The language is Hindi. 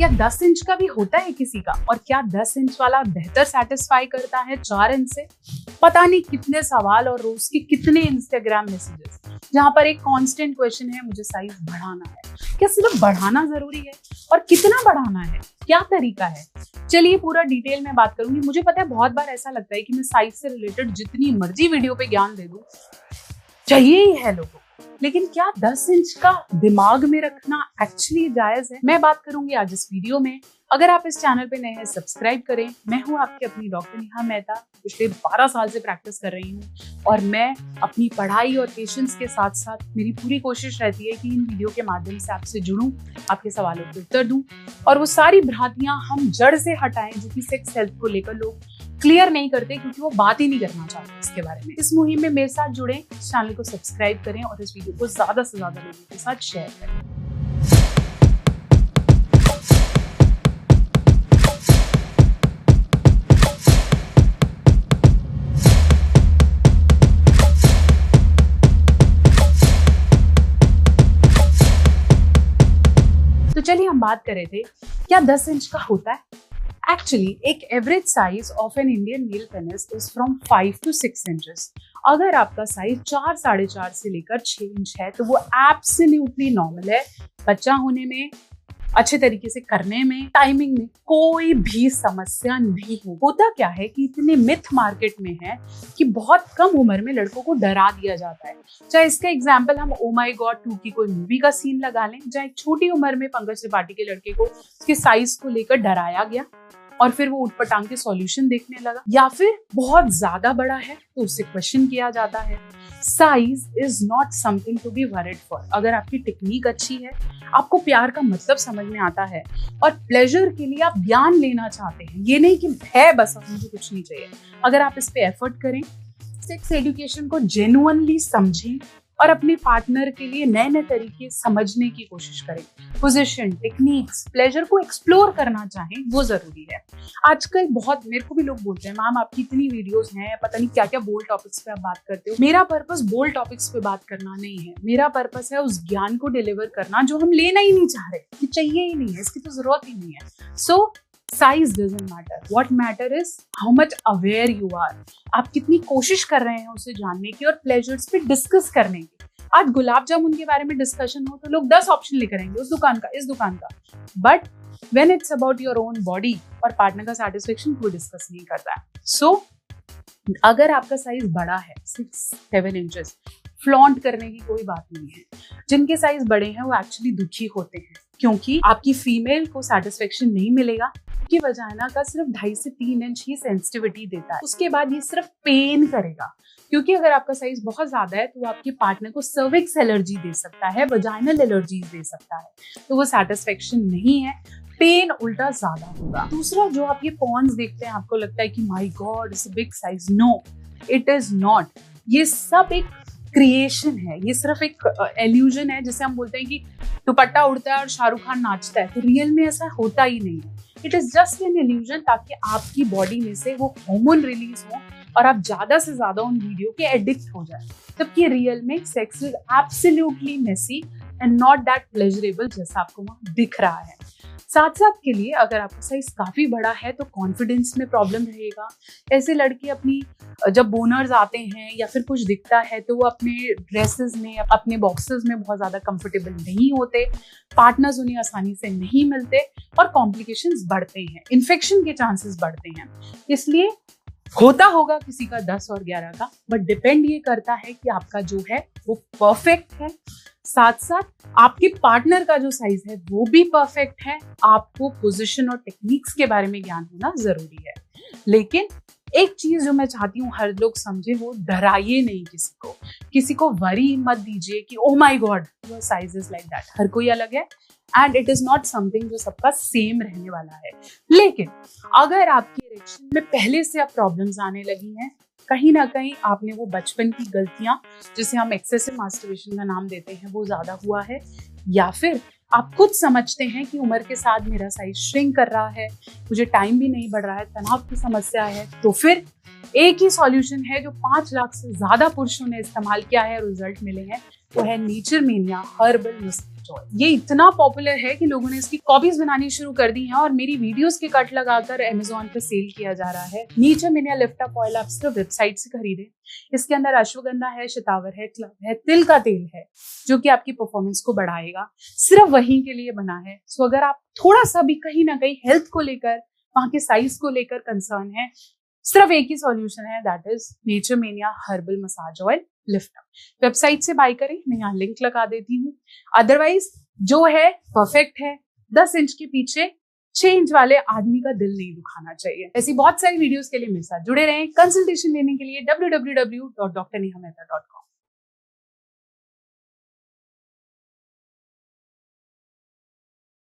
क्या 10 इंच का भी होता है किसी का? और क्या 10 इंच वाला बेहतर सेटिस्फाई करता है 4 इंच से? पता नहीं कितने सवाल और रोज के कितने इंस्टाग्राम मैसेजेस जहां पर एक कांस्टेंट क्वेश्चन है, मुझे साइज बढ़ाना है। क्या सिर्फ बढ़ाना जरूरी है? और कितना बढ़ाना है? क्या तरीका है? चलिए पूरा डिटेल में बात करूंगी। मुझे पता है बहुत बार ऐसा लगता है कि मैं साइज से रिलेटेड जितनी मर्जी वीडियो पे ज्ञान दे दूं, चाहिए ही है लोगों को, लेकिन क्या 10 इंच का दिमाग में रखना एक्चुअली जायज है? मैं बात करूंगी आज इस वीडियो में। अगर आप इस चैनल पे नए हैं, सब्सक्राइब करें। मैं हूं आपकी अपनी डॉक्टर नेहा मेहता, पिछले 12 साल से प्रैक्टिस कर रही हूं और मैं अपनी पढ़ाई और पेशेंस के साथ साथ मेरी पूरी कोशिश रहती है कि इन वीडियो के माध्यम से आपसे जुड़ूं, आपके सवालों के उत्तर दूं और वो सारी भ्रांतियां हम जड़ से हटाएं जो कि सेक्स हेल्थ को लेकर लोग क्लियर नहीं करते क्योंकि वो बात ही नहीं करना चाहते इसके बारे में। इस मुहिम में मेरे साथ जुड़े, इस चैनल को सब्सक्राइब करें और इस वीडियो को ज्यादा से ज्यादा लोगों के साथ शेयर करें। तो चलिए हम बात कर रहे थे क्या 10 इंच का होता है? एक्चुअली एक average size of an Indian male penis is from 5 to 6 inches. अगर आपका साइज 4 साढ़े 4 से लेकर 6 इंच है तो वो एब्सोल्युटली नॉर्मल है। बच्चा होने में, अच्छे तरीके से करने में, टाइमिंग में कोई भी समस्या नहीं हो। होता क्या है कि इतने मिथ मार्केट में है कि बहुत कम उम्र में लड़कों को डरा दिया जाता है। चाहे इसका एग्जाम्पल हम ओ माई गॉड 2 की कोई मूवी का सीन लगा लें, जहाँ एक छोटी उम्र में पंकज त्रिपाठी के लड़के को उसके साइज को लेकर डराया गया और फिर वो उठपटांग के सॉल्यूशन देखने लगा, या फिर बहुत ज्यादा बड़ा है तो उससे क्वेश्चन किया जाता है। Size is not something to be worried for. अगर आपकी टेक्निक अच्छी है, आपको प्यार का मतलब समझ में आता है और प्लेजर के लिए आप ज्ञान लेना चाहते हैं, ये नहीं कि है बस अब मुझे कुछ नहीं चाहिए, अगर आप इस पे एफर्ट करें, सेक्स एजुकेशन को जेन्युइनली समझें और अपने पार्टनर के लिए नए नए तरीके समझने की कोशिश करें, पोजीशन, टेक्निक्स, प्लेजर को एक्सप्लोर करना चाहें, वो जरूरी है। आजकल बहुत, मेरे को भी लोग बोलते हैं मैम आपकी इतनी वीडियोस हैं, पता नहीं क्या क्या बोल्ड टॉपिक्स पे आप बात करते हो। मेरा पर्पस बोल्ड टॉपिक्स पे बात करना नहीं है, मेरा पर्पस है उस ज्ञान को डिलीवर करना जो हम लेना ही नहीं चाह रहे, कि चाहिए ही नहीं है, इसकी तो जरूरत ही नहीं है। So size doesn't matter, what matter is how much aware you are. आप कितनी कोशिश कर रहे हैं उसे जानने की और प्लेजर्स पे डिस्कस करने की। आज गुलाब जामुन के बारे में डिस्कशन हो तो लोग 10 ऑप्शन लेकर आएंगे, उस दुकान का, इस दुकान का, but when it's about your own body और पार्टनर का सेटिस्फेक्शन कोई डिस्कस नहीं करता है। सो अगर आपका साइज बड़ा है 6-7 इंचेस, फ्लॉन्ट करने की कोई बात नहीं है। जिनके साइज बड़े हैं वो एक्चुअली दुखी होते हैं क्योंकि आपकी फीमेल को सेटिस्फेक्शन नहीं मिलेगा कि वजाइना का सिर्फ 2.5 से 3 इंच ही सेंसिटिविटी देता है। उसके बाद ये सिर्फ पेन करेगा, क्योंकि अगर आपका साइज बहुत ज्यादा है तो वो आपके पार्टनर को सर्विक्स एलर्जी दे सकता है, वजाइनल एलर्जीज दे सकता है, तो वो सेटिस्फेक्शन नहीं है, पेन उल्टा ज्यादा होगा। दूसरा, जो आप ये पॉर्न्स देखते हैं, आपको लगता है कि my god it's a big size. No, it is not. ये सब एक क्रिएशन है, ये सिर्फ एक एल्यूजन है। जैसे हम बोलते हैं कि दुपट्टा उड़ता है और शाहरुख खान नाचता है, तो रियल में ऐसा होता ही नहीं है। It is just an illusion, ताकि आपकी बॉडी में से वो हार्मोन रिलीज हो और आप ज्यादा से ज्यादा उन वीडियो के एडिक्ट हो जाए, जबकि रियल में sex is absolutely messy and not that pleasurable जैसा आपको वहां दिख रहा है। साथ साथ के लिए अगर आपका साइज काफी बड़ा है तो कॉन्फिडेंस में प्रॉब्लम रहेगा। ऐसे लड़के अपनी, जब बोनर्स आते हैं या फिर कुछ दिखता है तो वो अपने ड्रेसेस में, अपने बॉक्सेस में बहुत ज्यादा कंफर्टेबल नहीं होते, पार्टनर्स उन्हें आसानी से नहीं मिलते और कॉम्प्लिकेशंस बढ़ते हैं, इन्फेक्शन के चांसेस बढ़ते हैं। इसलिए होता होगा किसी का 10 और 11 का, बट डिपेंड ये करता है कि आपका जो है वो परफेक्ट है, साथ साथ आपके पार्टनर का जो साइज है वो भी परफेक्ट है। आपको पोजीशन और टेक्निक्स के बारे में ज्ञान होना जरूरी है। लेकिन एक चीज जो मैं चाहती हूँ हर लोग समझे, वो डराइए नहीं किसी को वरी मत दीजिए कि oh my God your size is like that. हर कोई अलग है and it is not something जो सबका सेम रहने वाला है। लेकिन अगर आपकी इरेक्शन में पहले से अब प्रॉब्लम्स आने लगी हैं, कहीं ना कहीं आपने वो बचपन की गलतियां, जिसे हम एक्सेसिव मास्टरबेशन का नाम देते हैं, वो ज्यादा हुआ है, या फिर आप खुद समझते हैं कि उम्र के साथ मेरा साइज श्रिंक कर रहा है, मुझे टाइम भी नहीं बढ़ रहा है, तनाव की समस्या है, तो फिर एक ही सॉल्यूशन है जो 5 लाख से ज्यादा पुरुषों ने इस्तेमाल किया है और रिजल्ट मिले हैं, वो है nature mania herbal massage oil. ये इतना पॉपुलर है कि लोगों ने इसकी कॉपीज बनानी शुरू कर दी हैं और मेरी वीडियोस के कट लगाकर अमेज़न पे सेल किया जा रहा है। Nature mania lift up oil आप सिर्फ वेबसाइट से खरीदें। इसके अंदर अश्वगंधा है, शतावर है, क्लव है, तिल का तेल है, जो कि आपकी परफॉर्मेंस को बढ़ाएगा। सिर्फ वहीं के लिए बना है। सो अगर आप थोड़ा सा भी कहीं ना कहीं हेल्थ को लेकर, वहां के साइज को लेकर कंसर्न है, सिर्फ एक ही सॉल्यूशन है, that is nature mania herbal massage oil lift up. Website से बाय करें, मैं यहाँ लिंक लगा देती हूँ। अदरवाइज जो है परफेक्ट है। 10 इंच के पीछे 6 इंच वाले आदमी का दिल नहीं दुखाना चाहिए। ऐसी बहुत सारी वीडियोस के लिए मेरे साथ जुड़े रहें। कंसल्टेशन लेने के लिए www.drnehamehta.com।